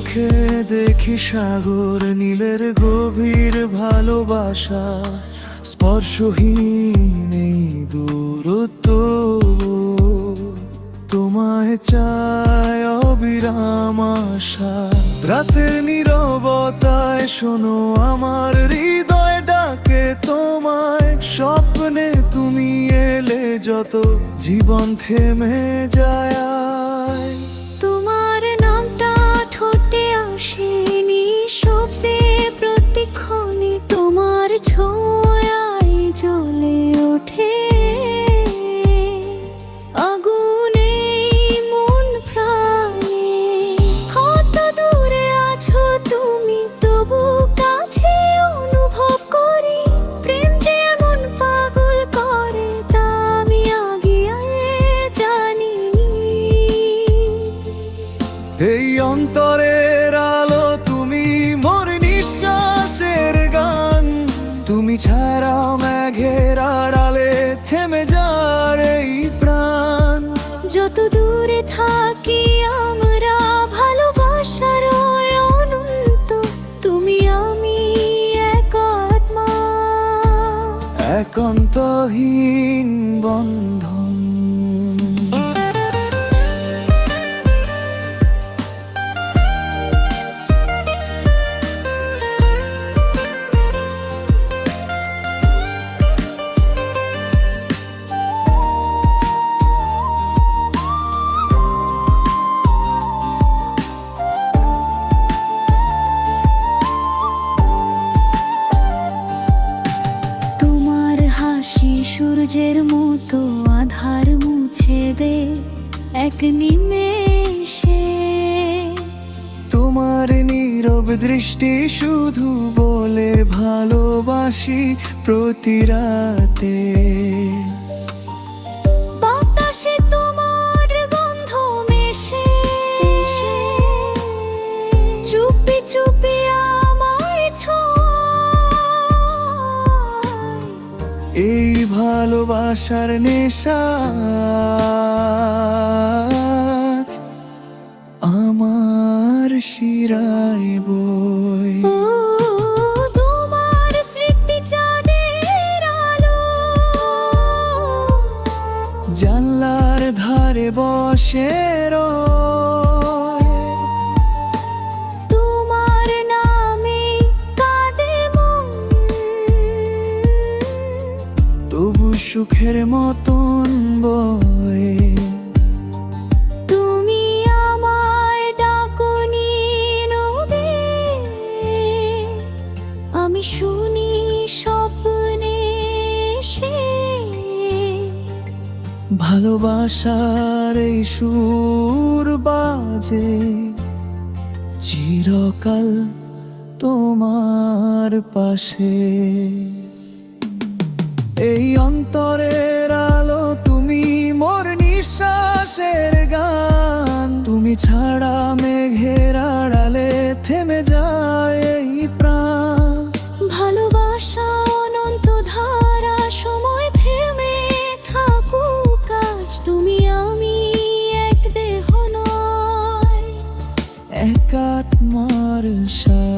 চোখে দেখি সাগর নীলের গভীর ভালোবাসা, স্পর্শহীন এই দূরত্ব। তোমায় চায় অবিরাম আশা, রাতের নীরবতায় শোনো আমার হৃদয় ডাকে তোমায়। স্বপ্নে তুমি এলে যত জীবন থেমে যায়। তোমার নামটা ঠোঁটে আসে নিঃশব্দে প্রতিক্ষণে, তোমার ছোঁয়ায় জ্বলে ওঠে আগুনে মন প্রাণে। কত দূরে আছো তুমি তবু কাছে অনুভব করি, প্রেম যে এমন পাগল করে তা আমি আগে জানিনি। এই অন্তরের আলো তুমি, মোর নিঃশ্বাসের গান। তুমি ছাড়া মেঘের আড়ালে থেমে যার এই প্রাণ। যত দূরে থাকি আমরা ভালোবাসার অনন্ত, তুমি আমি এক আত্মা, এক অন্তহীন বন্ধন। সূর্যের মতো আধার মুছে দে এক নিমেষে। তোমার নীরব দৃষ্টি শুধু বলে ভালোবাসি প্রতি রাতে। বাতাসে তোমার গন্ধ মেশে, চুপি চুপি আমায় ছোঁয়। এই ভালোবাসার নেশা আমার শিরায় বই। তোমার স্মৃতি চাঁদের আলো, জানলার ধারে বসে রয়। তোমার নামে কাঁদে মন, তবু সুখের মতন বয়। তুমি আমায় ডাকনি নবে, আমি শুনি স্বপ্নে সে। ভালোবাসার এই সুর বাজে চিরকাল তোমার পাশে। এই অন্তরের আলো তুমি, মোর নিঃশ্বাসের গান। তুমি ছাড়া মেঘের আড়ালে থেমে যায় এই প্রাণ। ভালোবাসা অনন্ত ধারা, সময় থেমে থাকুক আজ। তুমি আমি এক দেহ নয়, এক আত্মার সাথে।